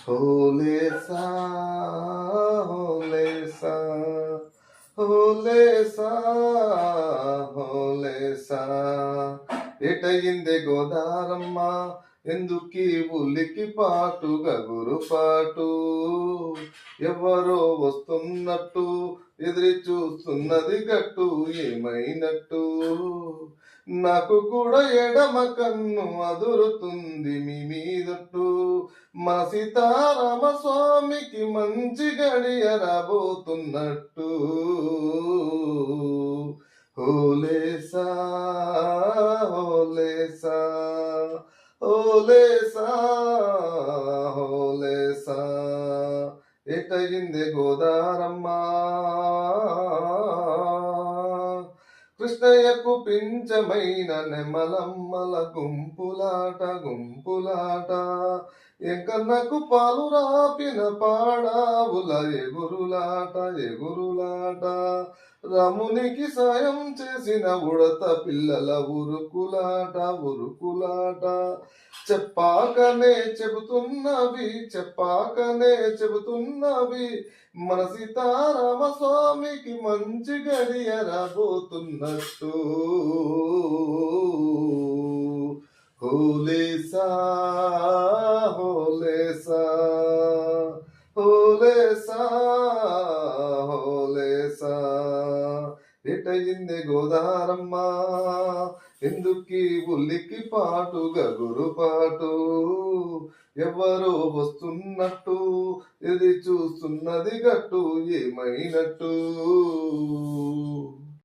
హోలేసా హోలేసా హోలేసా హోలేసా ఎటయిందే గోదారమ్మ ఎందుకీ ఉలికి పాటు గగురు పాటు ఎవరో వస్తున్నట్టు ఎదిరి చూస్తున్నది గట్టు ఏమైనట్టు నాకు కూడా ఎడమ కన్ను అదురుతుంది మీ మీదట్టు మా సీతారామ స్వామికి మంచి గడియ రాబోతున్నట్టు హోలేసా హోలేసా హోలేసా హోలేసా ఎటయిందే గోదారమ్మ కృష్ణయ్యకు పించమైన నెమలమ్మల గుంపులాట గుంపులాట ఎంకన్నకు పాలు రాపిన పాడావుల ఎగురులాట ఎగురులాట రమునికి సాయం చేసిన ఉడత పిల్లల ఉరుకులాట ఉరుకులాట చెప్పాకనే చెబుతున్నవి చెప్పాకనే చెబుతున్నవి మన సీతారామ స్వామికి మంచి గడియ రాబోతున్నట్టు హోలేసా హోలేసా హోలేసా హోలేసా ఎటయిందే గోదారమ్మ ఎందుకీ ఉల్లికి పాటు గగురు పాటు ఎవరో వస్తున్నట్టు ఇది చూస్తున్నది గట్టు ఏమైనట్టు